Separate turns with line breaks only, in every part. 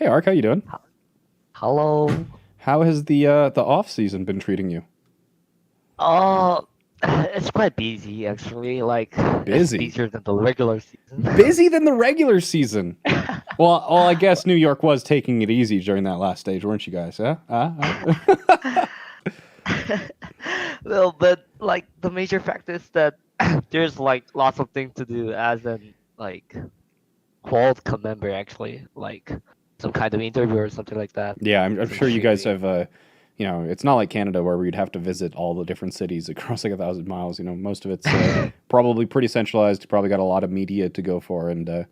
Hey Ark, how you doing?
Hello.
How has the off season been treating you?
Oh, it's quite busy actually. Like it's
Busy.
busier than the regular season.
Busy than the regular season. Well, I guess New York was taking it easy during that last stage, weren't you guys? Huh?
Well, but like the major fact is that there's like lots of things to do as an like Qualcomm member actually, like some kind of interview or something like that.
Yeah, I'm
Some
sure you guys
streaming.
have. It's not like Canada where we'd have to visit all the different cities across like 1,000 miles. Most of it's probably pretty centralized. Probably got a lot of media to go for, and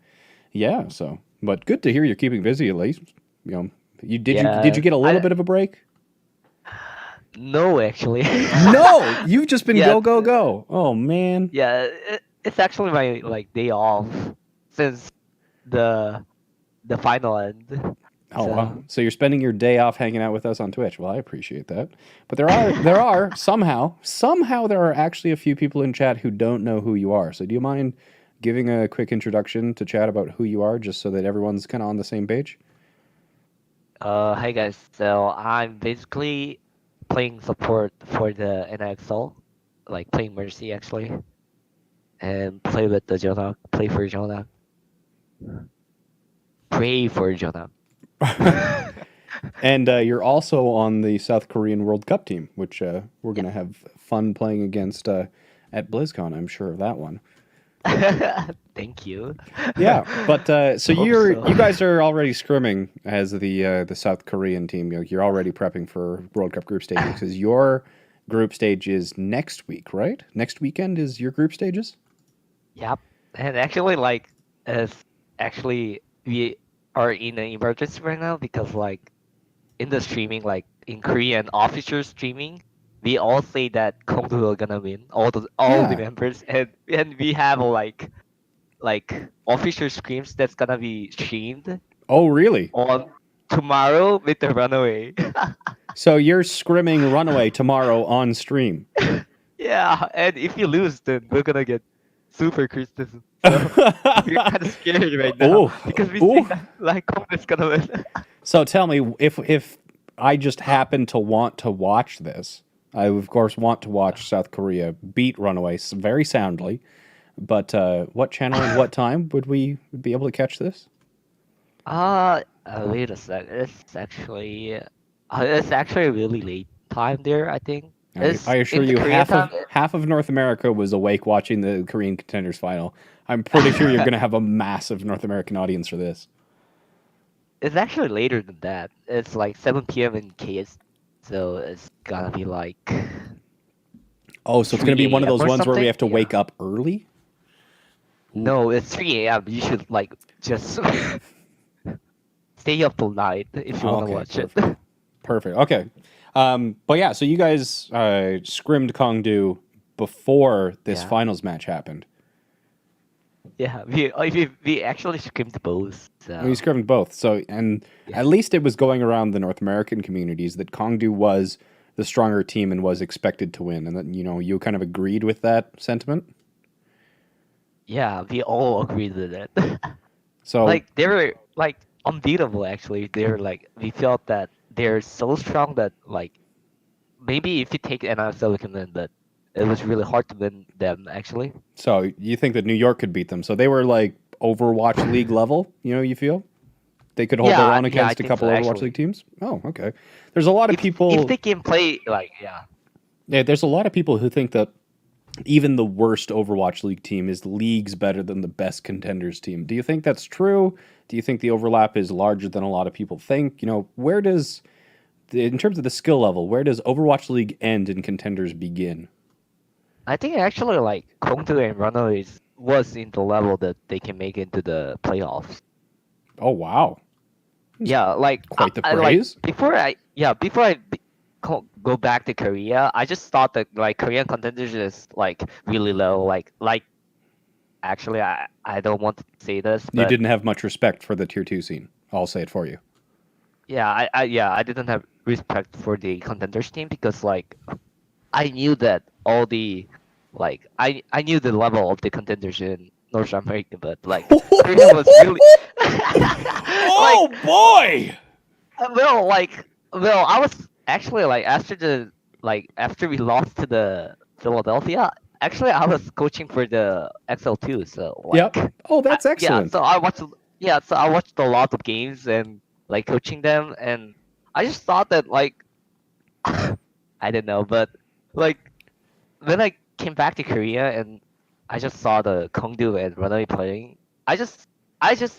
yeah. So, but good to hear you're keeping busy at least. You know, you
Yeah,
get a little
I
bit of a break?
no actually.
No, you've just been
Yeah,
go go go. Oh man.
yeah. It's actually my like day off since the the final end.
Oh wow.
So
So you're spending your day off hanging out with us on Twitch. Well, I appreciate that. But there are somehow there are actually a few people in chat who don't know who you are. So do you mind giving a quick introduction to chat about who you are just so that everyone's kind of on the same page?
hey guys, so I'm basically playing support for the NXL, like playing Mercy actually, and play with the Jonah, play for Jonah, pray for Jonah.
And you're also on the South Korean World Cup team, which we're going to have fun playing against at BlizzCon, I'm sure of that one.
Yeah. Thank you.
Yeah, but so
Hope so.
you guys are already scrimming as the South Korean team. You're already prepping for World Cup group stages because your group stage is next week, right? Next weekend is your group stages.
Yep. And actually, like, it's actually we are in an emergency right now because like in the streaming, like in Korean official streaming, we all say that Kongdu are gonna win, all the
Yeah.
members, and we have like official screams that's gonna be streamed
Oh, really?
on tomorrow with the runaway.
So you're scrimming Runaway tomorrow on stream.
Yeah, and if you lose, then we're gonna get super criticism. So we're kind of scared right now
Oh,
because we
oh.
think that like Kongdu's gonna win.
So tell me, if I just happen to want to watch this, I of course want to watch South Korea beat Runaway very soundly. But what channel and what time would we be able to catch this?
Wait a sec. It's actually a really late time there. I think
I
it's
assure
in the
you,
Korean
half
time.
of North America was awake watching the Korean Contenders final. I'm pretty sure you're going to have a massive North American audience for this.
It's actually later than that. It's like 7 p.m. in KS, so it's gonna be like
Oh, so it's going to be one of
3 a.m.
those
or
ones where we
something.
have to
Yeah.
wake up early. Ooh.
No, it's 3 a.m. You should like just stay up till night if you
Oh,
wanna
okay,
watch it.
perfect. Okay, but yeah, so you guys scrimmed Kongdu before this
Yeah.
finals match happened.
Yeah. We actually screamed both.
We
So
scrimmed both. So, and
yeah.
at least it was going around the North American communities that Kongdu was the stronger team and was expected to win, and that you kind of agreed with that sentiment.
Yeah, we all agreed with it.
So,
Like they were like unbeatable actually. They're like we felt that they're so strong that like maybe if you take NISL we can win, but it was really hard to win them actually.
so you think that New York could beat them? So they were like Overwatch League level. You feel they could hold their
Yeah,
own
yeah, I
against a
think so
couple Overwatch League
actually.
teams. Oh, okay. There's a lot of
If
people.
they can play like yeah.
Yeah, there's a lot of people who think that even the worst Overwatch League team is leagues better than the best contenders team. Do you think that's true? Do you think the overlap is larger than a lot of people think? Where does, in terms of the skill level, where does Overwatch League end and contenders begin?
I think actually like Kongtu and Runaways was in the level that they can make into the playoffs.
Oh, wow.
Yeah, like
Quite the
I like
praise.
before I go back to Korea, I just thought that like Korean contenders is like really low. Like actually, I don't want to say this,
You
but
didn't have much respect for the tier 2 scene. I'll say it for you.
yeah, I didn't have respect for the contenders team because like I knew that all the like I knew the level of the contenders in North America, but like Korea was really like,
Oh boy!
I was actually like after we lost to the Philadelphia. Actually, I was coaching for the XL too. So
Yep. Oh, that's
yeah.
excellent.
So I watched a lot of games and like coaching them, and I just thought that like I don't know, but like when I came back to Korea and I just saw the Kongdu and Runaway playing, I just I just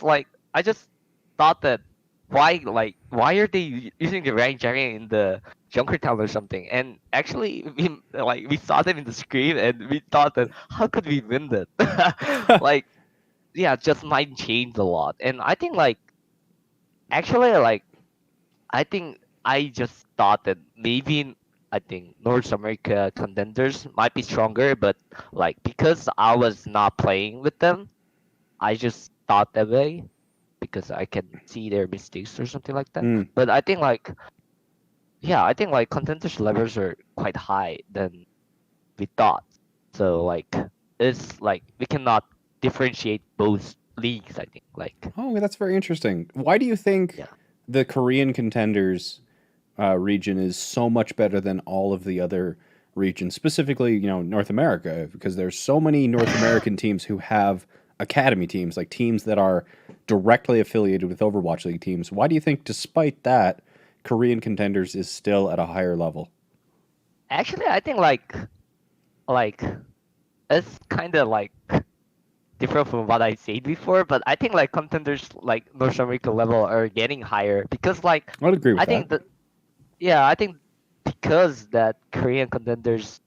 thought that why are they using the rank dragon in the Junkertown or something? And actually we saw them in the screen and we thought that how could we win that? Like yeah, just mind changed a lot. And I think like actually like I think I just thought that maybe I think North America contenders might be stronger, but like because I was not playing with them, I just thought that way because I can see their mistakes or something like that.
Mm.
But I think like yeah, I think like contenders levels are quite high than we thought. So like it's like we cannot differentiate both leagues. I think like
Oh, that's very interesting. Why do you think
yeah.
the Korean Contenders region is so much better than all of the other regions, specifically, North America, because there's so many North American teams who have academy teams, like teams that are directly affiliated with Overwatch League teams. Why do you think, despite that, Korean Contenders is still at a higher level?
Actually, I think like it's kind of like different from what I said before, but I think like contenders like North America level are getting higher because like
I'd agree with
I
that.
think that yeah, I think because that Korean contenders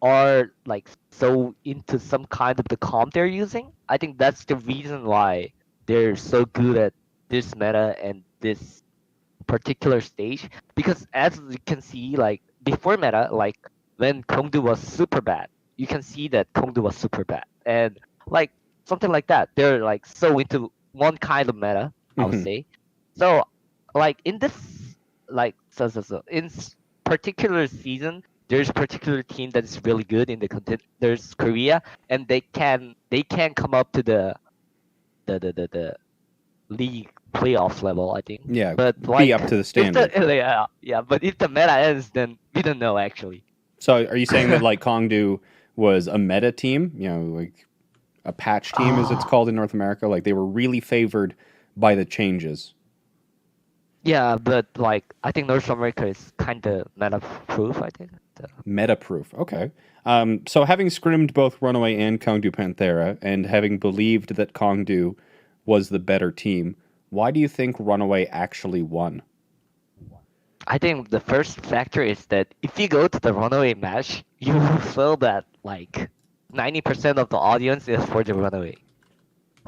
are like so into some kind of the comp they're using. I think that's the reason why they're so good at this meta and this particular stage. Because as you can see, like before meta, like when Kongdu was super bad, you can see that Kongdu was super bad, and like something like that. They're like so into one kind of meta, I would
Hmm.
say. So like in this in particular season, there's a particular team that is really good in the content. There's Korea, and they can come up to the league playoff level, I think.
Yeah,
But
be
like
up to the
if the
standard.
yeah, but if the meta ends, then we don't know actually.
So are you saying that like Kongdu was a meta team, like a patch team as it's
Ah,
called in North America, like they were really favored by the changes?
yeah, but like I think North America is kind of meta proof. I think.
Meta proof. Okay. So having scrimmed both Runaway and Kongdu Panthera, and having believed that Kongdu was the better team, why do you think Runaway actually won?
I think the first factor is that if you go to the runaway match, you will feel that like 90% of the audience is for the runaway.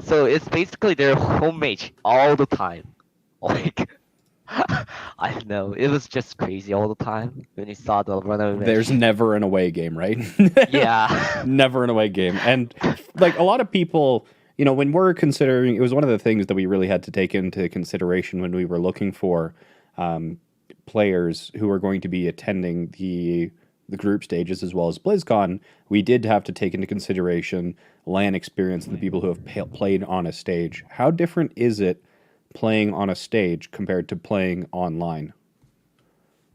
So it's basically their home match all the time. Like I don't know, it was just crazy all the time when you saw the runaway
There's
match.
never an away game, right?
Yeah.
Never an away game. And like a lot of people, when we're considering, it was one of the things that we really had to take into consideration when we were looking for um, players who are going to be attending the group stages as well as BlizzCon. We did have to take into consideration LAN experience and the people who have played on a stage. How different is it playing on a stage compared to playing online?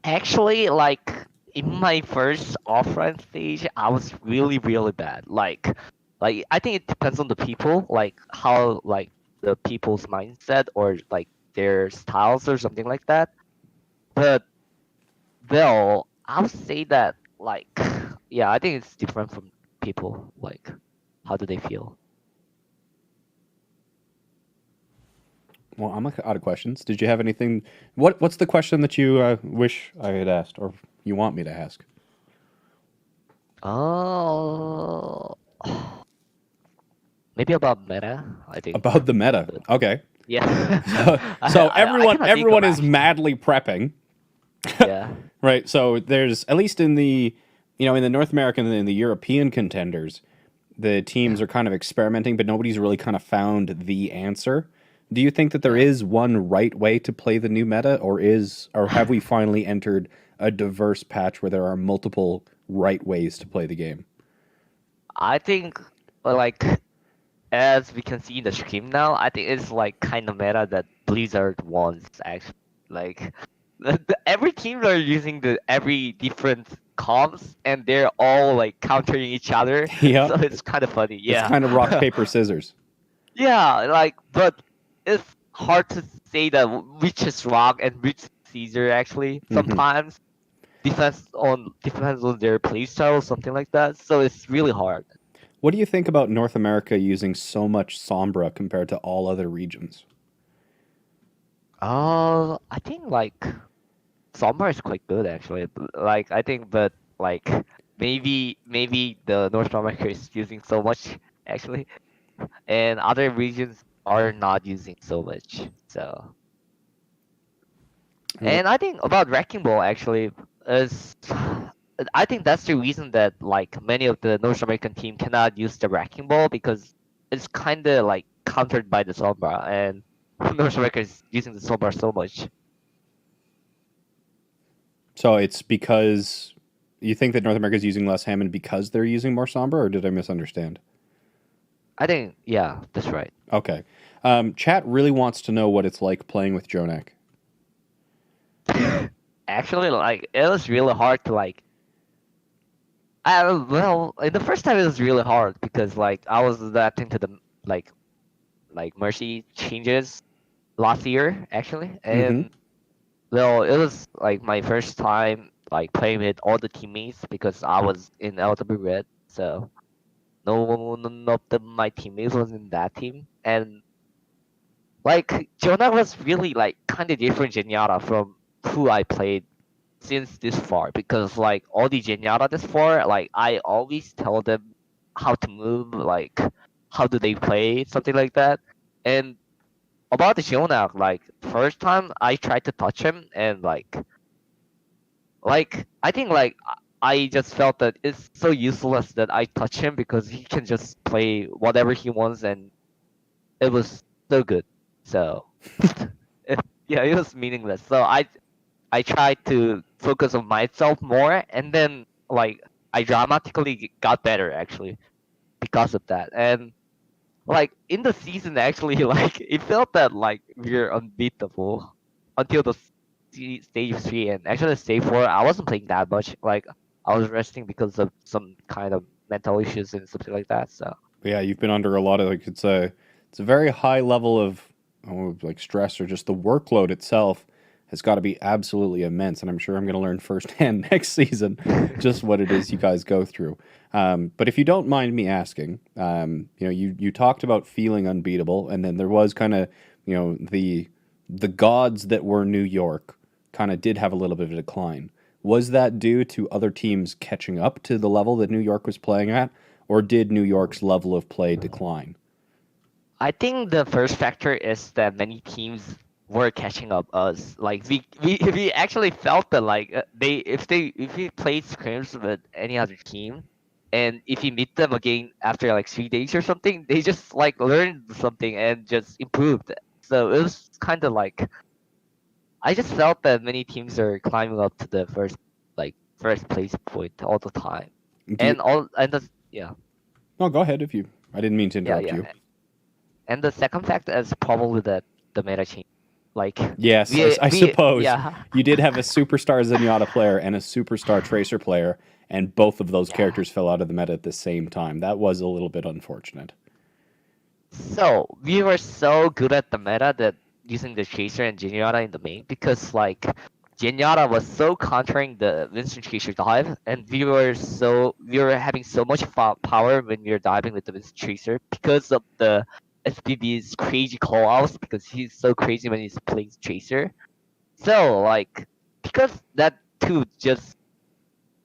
Actually, like in my first offline stage, I was really, really bad. Like I think it depends on the people, like how like the people's mindset or like their styles or something like that. But well, I would say that like yeah, I think it's different from people. Like how do they feel?
Well, I'm out of questions. Did you have anything? What's the question that you wish I had asked, or you want me to ask
Oh, maybe about meta, I think.
about the meta?
But
Okay,
yeah,
so
I
everyone
cannot think of
everyone is
actually.
madly prepping,
Yeah.
right? So there's at least in the in the North American and in the European contenders, the
Yeah.
teams are kind of experimenting, but nobody's really kind of found the answer. Do you think that there
Yeah.
is one right way to play the new meta, or have we finally entered a diverse patch where there are multiple right ways to play the game?
I think like as we can see in the stream now, I think it's like kind of meta that Blizzard wants actually. Like every team are using the every different comps and they're all like countering each other.
Yeah,
So it's kind of funny.
it's
Yeah.
kind of rock paper scissors.
Yeah, like but it's hard to say that which is rock and which is Caesar actually.
Hmm.
Sometimes depends on their playstyle or something like that. So it's really hard.
What do you think about North America using so much Sombra compared to all other regions?
I think like Sombra is quite good actually. Like I think, but like maybe the North America is using so much actually, and other regions are not using so much. So,
Well,
and I think about Wrecking Ball actually is, I think that's the reason that like many of the North American team cannot use the Wrecking Ball because it's kind of like countered by the Sombra, and North America is using the Sombra so much.
so it's because you think that North America is using less Hammond because they're using more Sombra, or did I misunderstand?
I think yeah, that's right.
Okay. Chat really wants to know what it's like playing with Jonak.
Actually, like it was really hard to like. Well, in the first time it was really hard because like I was adapting to the like Mercy changes last year actually,
Mm-hmm.
and well, it was like my first time like playing with all the teammates because I was in LW Red, so none of my teammates was in that team, and like Jonah was really like kind of different Zenyatta from who I played since this far because like all the Zenyatta this far, like I always tell them how to move, like how do they play, something like that. And about the Jonah, like first time I tried to touch him and like I think like I just felt that it's so useless that I touch him because he can just play whatever he wants and it was so good. So yeah, it was meaningless. So I tried to focus on myself more, and then like I dramatically got better actually because of that. And like in the season, actually, like it felt that like we're unbeatable until the stage 3, and actually stage 4. I wasn't playing that much. Like I was resting because of some kind of mental issues and something like that. So
But yeah, you've been under a lot of like it's a very high level of like stress or just the workload itself has got to be absolutely immense, and I'm sure I'm going to learn firsthand next season just what it is you guys go through. But if you don't mind me asking, you talked about feeling unbeatable, and then there was kind of the gods that were New York kind of did have a little bit of a decline. Was that due to other teams catching up to the level that New York was playing at, or did New York's level of play decline?
I think the first factor is that many teams were catching up us. Like we actually felt that like if we played scrims with any other team, and if you meet them again after like 3 days or something, they just like learned something and just improved. So it was kind of like I just felt that many teams are climbing up to the first place point all the time,
Do you?
and all and the yeah
No, go ahead if you. I didn't mean to
yeah
interrupt
yeah.
you.
And the second factor is probably the meta change. Like
Yes, I
we
suppose
yeah
you did have a superstar Zenyatta player and a superstar Tracer player, and both of those
yeah.
characters fell out of the meta at the same time. That was a little bit unfortunate.
So we were so good at the meta that using the Chaser and Zenyatta in the main because like Zenyatta was so countering the Winston Chaser dive, and we were having so much power when we were diving with the Winston Chaser because of the SPB's crazy callouts because he's so crazy when he's playing Chaser. So like because that too just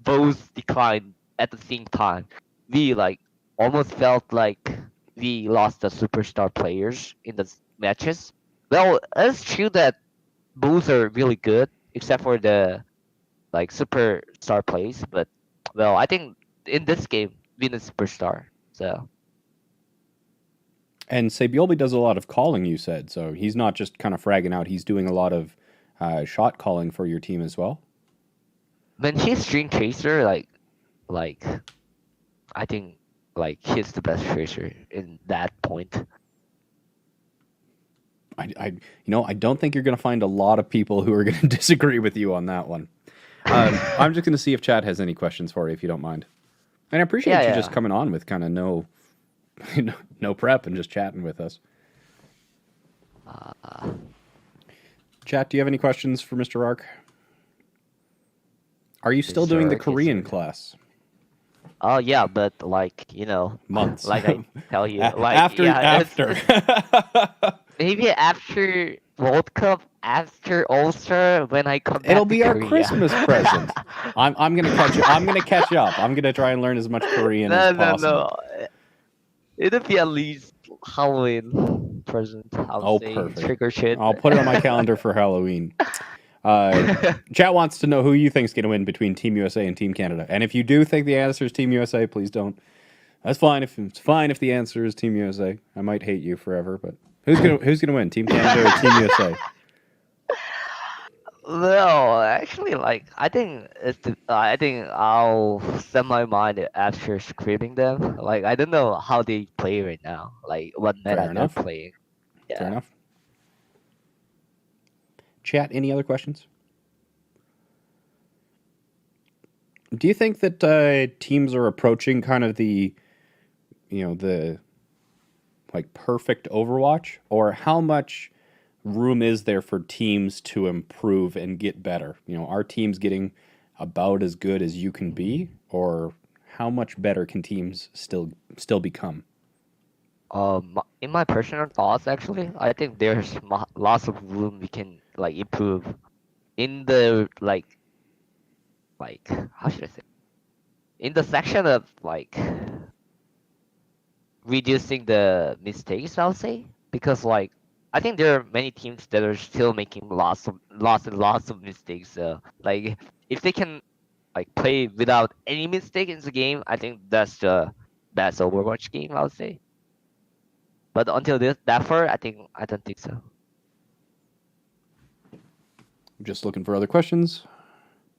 both declined at the same time, we like almost felt like we lost the superstar players in the matches. Well, it's true that both are really good, except for the like superstar plays. But well, I think in this game, being a superstar. So
And Sabiolbi does a lot of calling, you said, so he's not just kind of fragging out. He's doing a lot of shot calling for your team as well.
when he's string chaser, like I think. like he's the best tracer in that point.
I don't think you're going to find a lot of people who are going to disagree with you on that one. I'm just going to see if Chad has any questions for you, if you don't mind. And I appreciate
Yeah,
you just
yeah.
coming on with kind of no prep and just chatting with us.
Uh,
Chat, do you have any questions for Mr. Ark? Are you still doing the Korean class?
Oh yeah, but like
Months.
like I tell you, like
after.
maybe after World Cup, after All Star, when I come
It'll
back to
be our
Korea.
Christmas present. I'm gonna catch you. I'm gonna catch up. I'm gonna try and learn as much Korean as
No,
possible.
no. It'll be at least Halloween present. I'll
Oh,
say
perfect.
trick or treat.
I'll put it on my calendar for Halloween. Chat wants to know who you think's going to win between Team USA and Team Canada. And if you do think the answer is Team USA, please don't. That's fine. It's fine if the answer is Team USA. I might hate you forever, but who's gonna win? Team Canada or Team USA?
No, actually, like I think I'll set my mind after screaming them. Like I don't know how they play right now. Like what meta
Fair
they're
enough.
playing.
Fair
Yeah.
enough. Chat, any other questions? Do you think that teams are approaching kind of the like perfect Overwatch, or how much room is there for teams to improve and get better? Are teams getting about as good as you can be, or how much better can teams still become?
In my personal thoughts, actually, I think there's lots of room we can like improve in the like how should I say, in the section of like reducing the mistakes, I'll say, because like I think there are many teams that are still making lots of mistakes. So like if they can like play without any mistake in the game, I think that's the best Overwatch game, I would say. But until that far, I don't think so.
I'm just looking for other questions.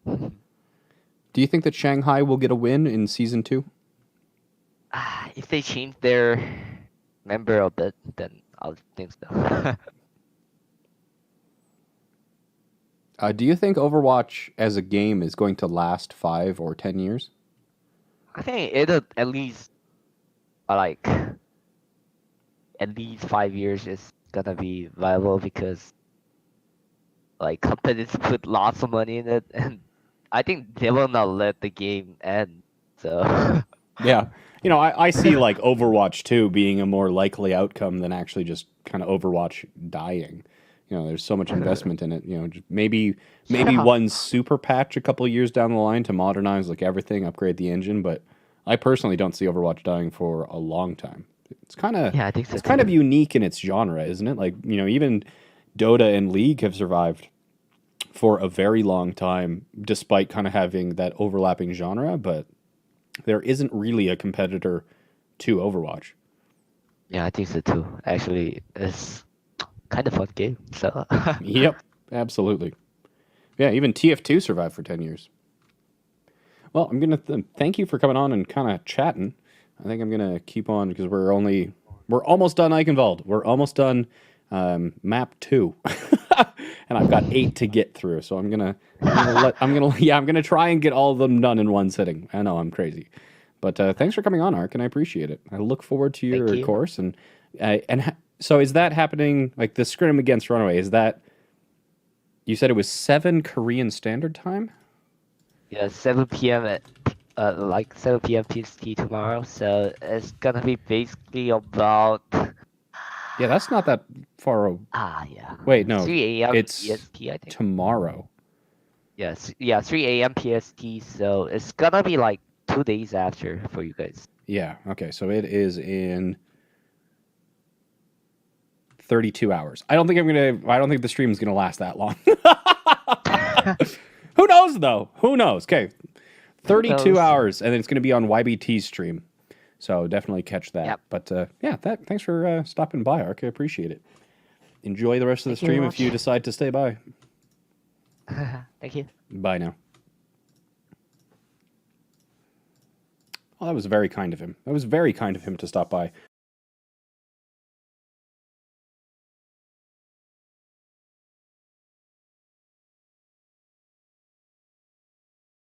Do you think that Shanghai will get a win in season 2?
If they change their member of it, then I'll think so.
Do you think Overwatch as a game is going to last 5 or 10 years?
I think it'll at least like at least 5 years is gonna be viable because like companies put lots of money in it, and I think they will not let the game end. So
Yeah. I see like Overwatch 2 being a more likely outcome than actually just kind of Overwatch dying. There's so much investment in it. Maybe
yeah,
one super patch a couple of years down the line to modernize like everything, upgrade the engine, but I personally don't see Overwatch dying for a long time. It's kind of
yeah, I think so
it's kind of
too.
unique in its genre, isn't it? Like, even Dota and League have survived for a very long time despite kind of having that overlapping genre, but there isn't really a competitor to Overwatch.
Yeah, I think so too. Actually, it's kind of fun game. So
Yep, absolutely. Yeah, even TF2 survived for 10 years. Well, I'm going to thank you for coming on and kind of chatting. I think I'm going to keep on because we're almost done Eichenwald. We're almost done map 2. And I've got 8 to get through. So I'm going to try and get all of them done in one sitting. I know I'm crazy. But thanks for coming on, Ark, and I appreciate it. I look forward to
thank
your
you.
course. So is that happening, like the scrim against Runaway, is that, you said it was 7 Korean Standard Time?
Yeah, 7 p.m. at like 7 p.m. PST tomorrow. So it's gonna be basically about
Yeah, that's not that far.
yeah,
Wait, no,
3 a.m.
it's
EST, I think.
tomorrow.
Yes, yeah, 3 a.m. PST. So it's gonna be like 2 days after for you guys.
Yeah, okay, so it is in 32 hours. I don't think the stream is gonna last that long. Who knows though? Who knows? Okay,
Who
32
knows?
hours, and then it's gonna be on YBT's stream. So definitely catch that.
Yep.
But yeah, thanks for stopping by, Ark. I appreciate it. Enjoy the rest of the
Thank you very
stream if
much.
you decide to stay by.
Thank you.
Bye now. Oh, that was very kind of him. That was very kind of him to stop by.